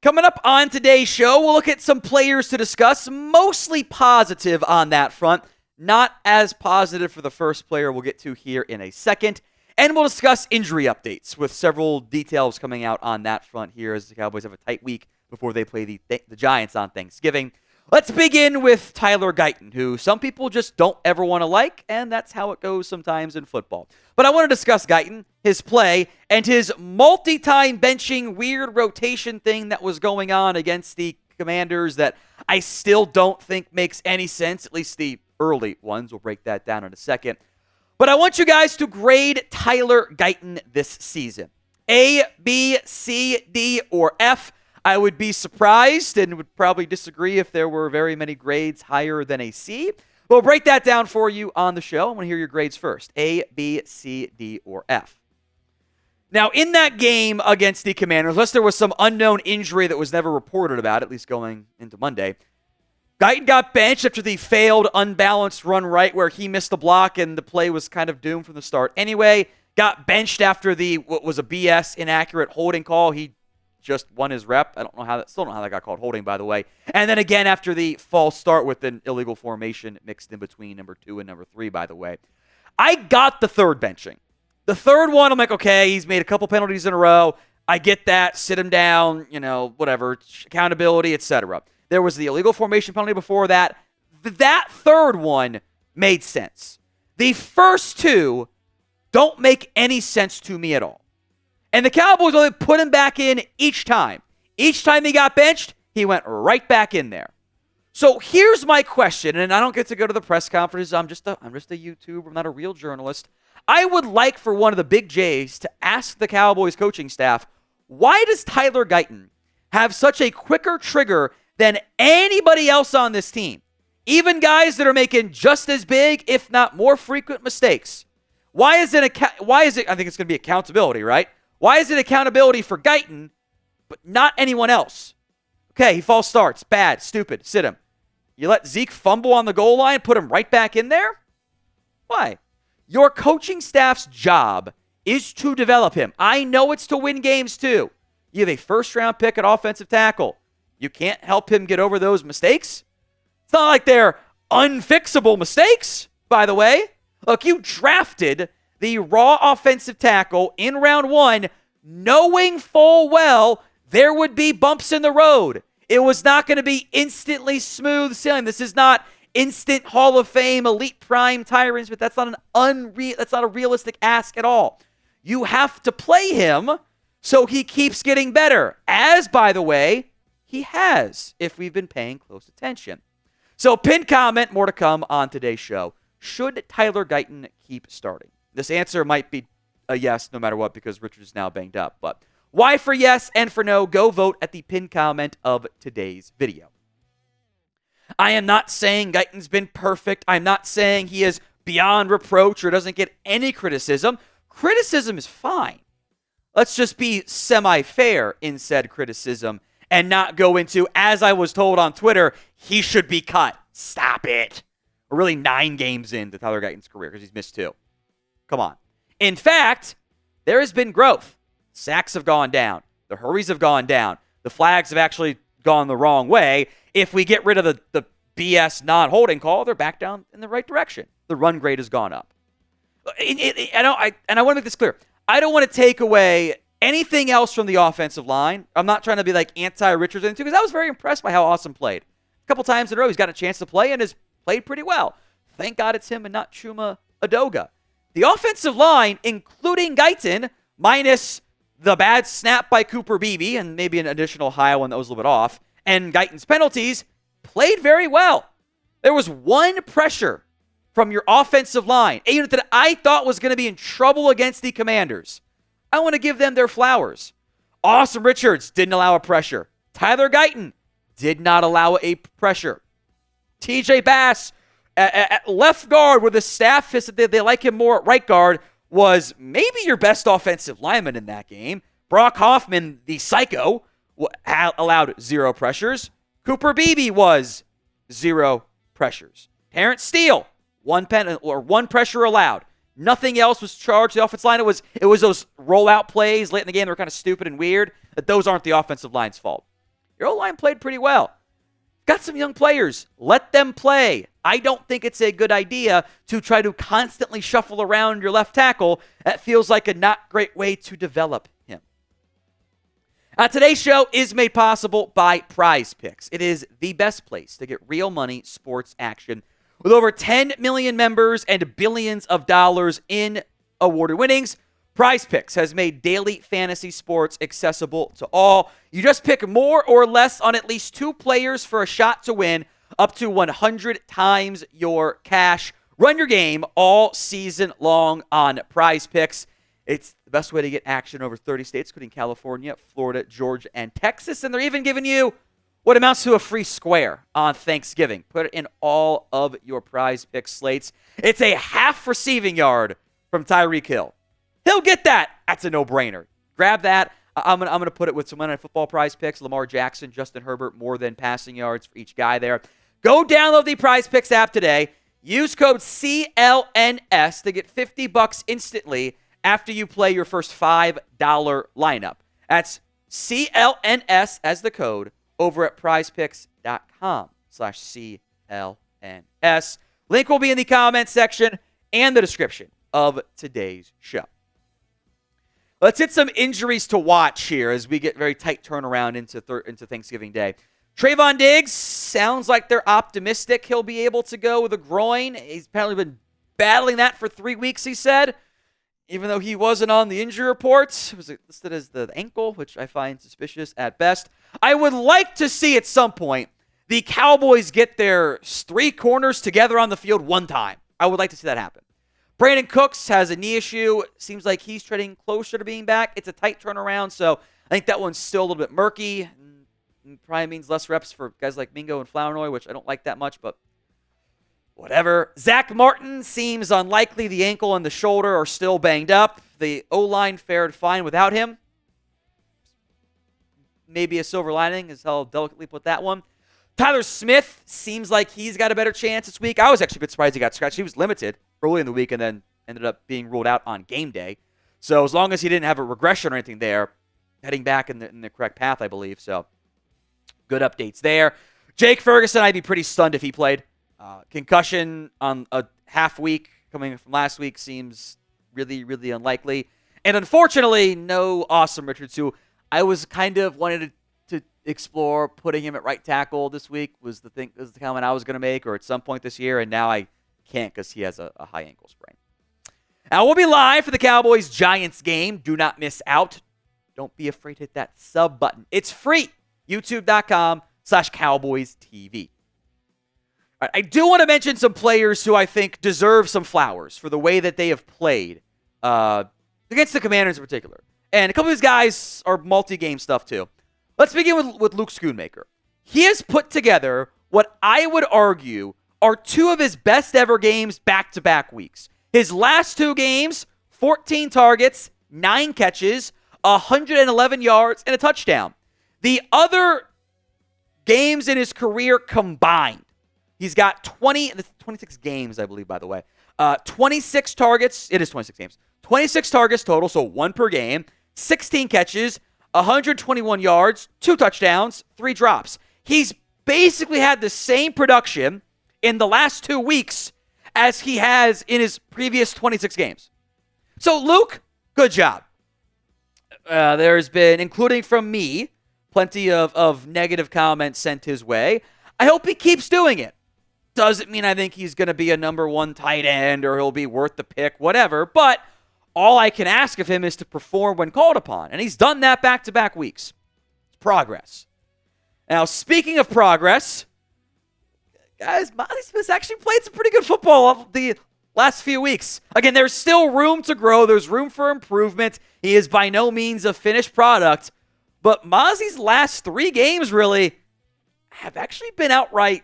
Coming up on today's show, we'll look at some players to discuss, mostly positive on that front. Not as positive for the first player we'll get to here in a second. And we'll discuss injury updates with several details coming out on that front here as the Cowboys have a tight week before they play the Giants on Thanksgiving. Let's begin with Tyler Guyton, who some people just don't ever want to like, and that's how it goes sometimes in football. But I want to discuss Guyton, his play, and his multi-time benching weird rotation thing that was going on against the Commanders that I still don't think makes any sense, at least the early ones. We'll break that down in a second. But I want you guys to grade Tyler Guyton this season. A, B, C, D, or F. I would be surprised and would probably disagree if there were very many grades higher than a C. We'll break that down for you on the show. I want to hear your grades first. A, B, C, D, or F. Now, in that game against the Commanders, unless there was some unknown injury that was never reported about, at least going into Monday, Guyton got benched after the failed unbalanced run right where he missed the block and the play was kind of doomed from the start. Anyway, got benched after what was a BS inaccurate holding call. He just won his rep. Still don't know how that got called holding, by the way. And then again after the false start with an illegal formation mixed in between number 2 and number 3, by the way. I got the third benching. The third one, I'm like, okay, he's made a couple penalties in a row. I get that. Sit him down, whatever, accountability, etc. There was the illegal formation penalty before that. That third one made sense. The first two don't make any sense to me at all. And the Cowboys only put him back in each time. Each time he got benched, he went right back in there. So here's my question, and I don't get to go to the press conferences. I'm just a YouTuber. I'm not a real journalist. I would like for one of the big J's to ask the Cowboys coaching staff, why does Tyler Guyton have such a quicker trigger than anybody else on this team? Even guys that are making just as big, if not more frequent mistakes. Why is it, I think it's going to be accountability, right? Why is it accountability for Guyton, but not anyone else? Okay, he false starts. Bad, stupid, sit him. You let Zeke fumble on the goal line, put him right back in there? Why? Your coaching staff's job is to develop him. I know it's to win games too. You have a first-round pick at offensive tackle. You can't help him get over those mistakes? It's not like they're unfixable mistakes, by the way. Look, you drafted the raw offensive tackle in round 1, knowing full well there would be bumps in the road. It was not going to be instantly smooth sailing. This is not instant Hall of Fame, elite prime tyrants, but that's not a realistic ask at all. You have to play him so he keeps getting better, as, by the way, he has, if we've been paying close attention. So, pinned comment, more to come on today's show. Should Tyler Guyton keep starting? This answer might be a yes no matter what because Richards is now banged up. But why for yes and for no, go vote at the pinned comment of today's video. I am not saying Guyton's been perfect. I'm not saying he is beyond reproach or doesn't get any criticism. Criticism is fine. Let's just be semi-fair in said criticism and not go into, as I was told on Twitter, he should be cut. Stop it. We're really 9 games into Tyler Guyton's career because he's missed 2. Come on. In fact, there has been growth. Sacks have gone down. The hurries have gone down. The flags have actually gone the wrong way. If we get rid of the BS non-holding call, they're back down in the right direction. The run grade has gone up. I want to make this clear. I don't want to take away anything else from the offensive line. I'm not trying to be like anti-Richards or anything because I was very impressed by how Awesome played. A couple times in a row, he's got a chance to play and has played pretty well. Thank God it's him and not Chuma Edoga. The offensive line, including Guyton, minus the bad snap by Cooper Beebe and maybe an additional high one that was a little bit off, and Guyton's penalties, played very well. There was one pressure from your offensive line, a unit that I thought was going to be in trouble against the Commanders. I want to give them their flowers. Asim Richards didn't allow a pressure. Tyler Guyton did not allow a pressure. TJ Bass at left guard, where the staff said they like him more at right guard, was maybe your best offensive lineman in that game. Brock Hoffman, the psycho, allowed 0 pressures. Cooper Beebe was 0 pressures. Terrence Steele, one pressure allowed. Nothing else was charged. The offensive line, it was those rollout plays late in the game that were kind of stupid and weird. That those aren't the offensive line's fault. Your O-line played pretty well. Got some young players. Let them play. I don't think it's a good idea to try to constantly shuffle around your left tackle. That feels like a not great way to develop him. Today's show is made possible by PrizePicks. It is the best place to get real money sports action. With over 10 million members and billions of dollars in awarded winnings, PrizePicks has made daily fantasy sports accessible to all. You just pick more or less on at least 2 players for a shot to win, up to 100 times your cash. Run your game all season long on PrizePicks. It's the best way to get action over 30 states, including California, Florida, Georgia, and Texas. And they're even giving you what amounts to a free square on Thanksgiving. Put it in all of your PrizePicks slates. It's a half receiving yard from Tyreek Hill. He'll get that. That's a no-brainer. Grab that. I'm gonna put it with some Monday Night Football PrizePicks. Lamar Jackson, Justin Herbert, more than passing yards for each guy there. Go download the PrizePicks app today. Use code CLNS to get $50 instantly after you play your first $5 lineup. That's CLNS as the code over at prizepicks.com/CLNS. Link will be in the comment section and the description of today's show. Let's hit some injuries to watch here as we get very tight turnaround into Thanksgiving Day. Trevon Diggs, sounds like they're optimistic he'll be able to go with a groin. He's apparently been battling that for 3 weeks, he said. Even though he wasn't on the injury report, it was listed as the ankle, which I find suspicious at best. I would like to see at some point the Cowboys get their 3 corners together on the field one time. I would like to see that happen. Brandin Cooks has a knee issue. Seems like he's treading closer to being back. It's a tight turnaround, so I think that one's still a little bit murky. Probably means less reps for guys like Mingo and Flournoy, which I don't like that much, but whatever. Zack Martin seems unlikely. The ankle and the shoulder are still banged up. The O-line fared fine without him. Maybe a silver lining is how I'll delicately put that one. Tyler Smith seems like he's got a better chance this week. I was actually a bit surprised he got scratched. He was limited early in the week and then ended up being ruled out on game day. So as long as he didn't have a regression or anything there, heading back in the correct path, I believe. So good updates there. Jake Ferguson, I'd be pretty stunned if he played. Concussion on a half week coming from last week seems really, really unlikely. And unfortunately, no Asim Richards, who I was kind of wanted to explore putting him at right tackle this week, was the comment I was going to make, or at some point this year, and now I can't because he has a high ankle sprain. Now, we'll be live for the Cowboys-Giants game. Do not miss out. Don't be afraid to hit that sub button. It's free. YouTube.com/CowboysTV. All right, I do want to mention some players who I think deserve some flowers for the way that they have played against the Commanders in particular. And a couple of these guys are multi-game stuff too. Let's begin with Luke Schoonmaker. He has put together what I would argue are 2 of his best ever games back-to-back weeks. His last 2 games, 14 targets, 9 catches, 111 yards, and a touchdown. The other games in his career combined, he's got 26 games, I believe, by the way. 26 targets. It is 26 games. 26 targets total, so 1 per game. 16 catches, 121 yards, 2 touchdowns, 3 drops. He's basically had the same production in the last 2 weeks as he has in his previous 26 games. So, Luke, good job. There's been, including from me, plenty of negative comments sent his way. I hope he keeps doing it. Doesn't mean I think he's going to be a number 1 tight end or he'll be worth the pick, whatever. But all I can ask of him is to perform when called upon. And he's done that back-to-back weeks. It's progress. Now, speaking of progress, guys, Mazi Smith actually played some pretty good football the last few weeks. Again, there's still room to grow. There's room for improvement. He is by no means a finished product. But Mazi's last 3 games really have actually been outright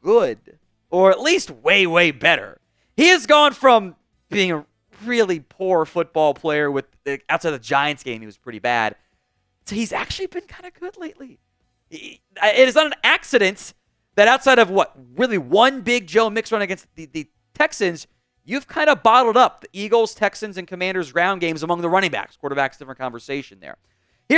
good. Or at least way, way better. He has gone from being a really poor football player with outside the Giants game, he was pretty bad. So he's actually been kind of good lately. It is not an accident that outside of really one big Joe Mix run against the Texans, you've kind of bottled up the Eagles, Texans, and Commanders ground games among the running backs. Quarterbacks, different conversation there.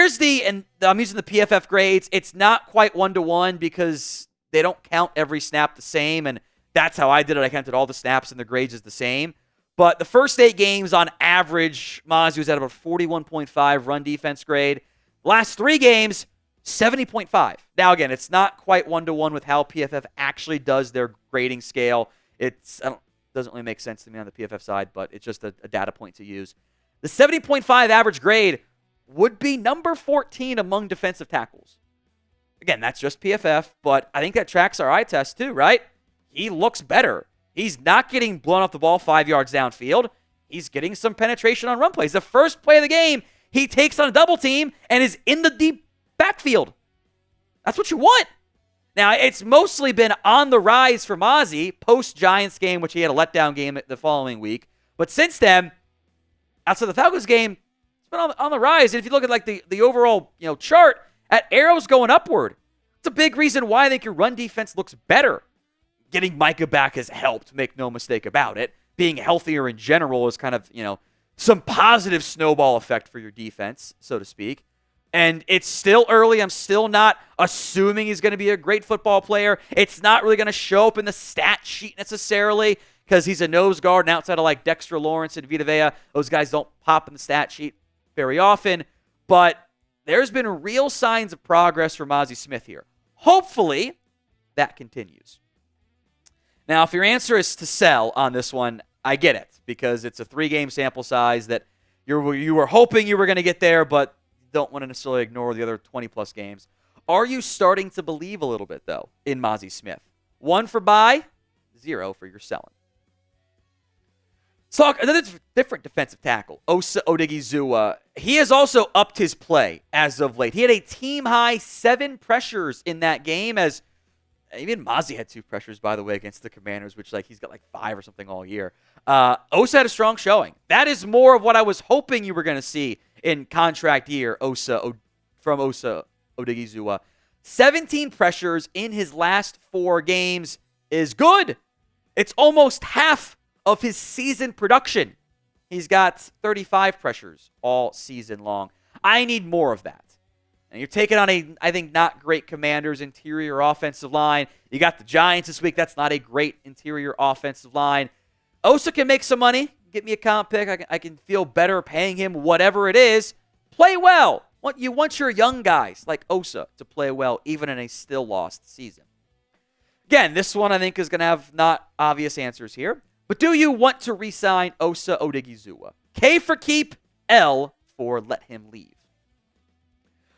I'm using the PFF grades. It's not quite 1-to-1 because they don't count every snap the same, and that's how I did it. I counted all the snaps and the grades as the same. But the first 8 games, on average, Mazi was at about 41.5 run defense grade. Last 3 games, 70.5. Now, again, it's not quite 1-to-1 with how PFF actually does their grading scale. Doesn't really make sense to me on the PFF side, but it's just a data point to use. The 70.5 average grade would be number 14 among defensive tackles. Again, that's just PFF, but I think that tracks our eye test too, right? He looks better. He's not getting blown off the ball 5 yards downfield. He's getting some penetration on run plays. The first play of the game, he takes on a double team and is in the deep backfield. That's what you want. Now, it's mostly been on the rise for Mazi post-Giants game, which he had a letdown game the following week. But since then, outside the Falcons game, it's been on the rise. And if you look at like the overall chart, at arrows going upward. It's a big reason why I think your run defense looks better. Getting Micah back has helped, make no mistake about it. Being healthier in general is kind of, some positive snowball effect for your defense, so to speak. And it's still early. I'm still not assuming he's going to be a great football player. It's not really going to show up in the stat sheet necessarily because he's a nose guard, and outside of like Dexter Lawrence and Vita Vea, those guys don't pop in the stat sheet very often. But there's been real signs of progress for Mazi Smith here. Hopefully, that continues. Now, if your answer is to sell on this one, I get it because it's a 3-game sample size that you were hoping you were going to get there, but don't want to necessarily ignore the other 20-plus games. Are you starting to believe a little bit, though, in Mazi Smith? 1 for buy, 0 for your selling. So another different defensive tackle, Osa Odighizuwa. He has also upped his play as of late. He had a team-high 7 pressures in that game, as even Mazi had 2 pressures, by the way, against the Commanders, which he's got 5 or something all year. Osa had a strong showing. That is more of what I was hoping you were going to see in contract year from Osa Odighizuwa. 17 pressures in his last 4 games is good. It's almost half of his season production. He's got 35 pressures all season long. I need more of that. And you're taking on I think, not great Commanders interior offensive line. You got the Giants this week. That's not a great interior offensive line. Osa can make some money. Get me a comp pick. I can feel better paying him whatever it is. Play well. You want your young guys like Osa to play well, even in a still lost season. Again, this one I think is going to have not obvious answers here. But do you want to re-sign Osa Odighizuwa? K for keep, L for let him leave.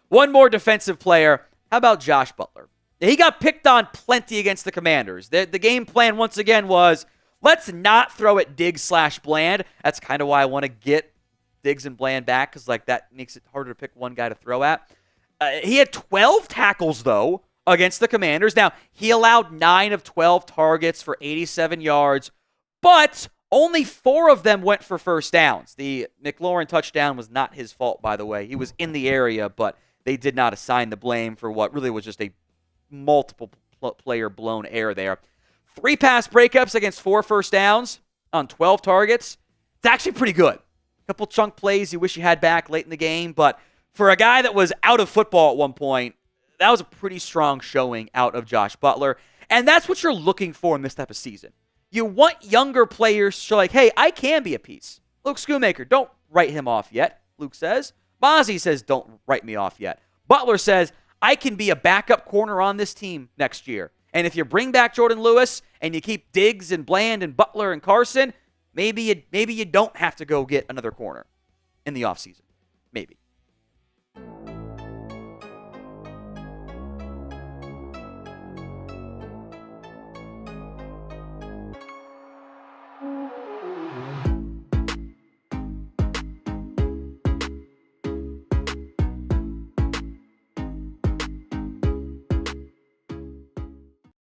One more defensive player. How about Josh Butler? He got picked on plenty against the Commanders. The game plan, once again, was let's not throw at Diggs/Bland. That's kind of why I want to get Diggs and Bland back, because that makes it harder to pick one guy to throw at. He had 12 tackles, though, against the Commanders. Now, he allowed 9 of 12 targets for 87 yards, but only 4 of them went for first downs. The McLaurin touchdown was not his fault, by the way. He was in the area, but they did not assign the blame for what really was just a multiple player blown error there. 3 pass breakups against 4 first downs on 12 targets. It's actually pretty good. A couple chunk plays you wish you had back late in the game, but for a guy that was out of football at one point, that was a pretty strong showing out of Josh Butler. And that's what you're looking for in this type of season. You want younger players to show hey, I can be a piece. Luke Schoonmaker, don't write him off yet, Luke says. Mazi says, don't write me off yet. Butler says, I can be a backup corner on this team next year. And if you bring back Jordan Lewis and you keep Diggs and Bland and Butler and Carson, maybe you don't have to go get another corner in the offseason. Maybe.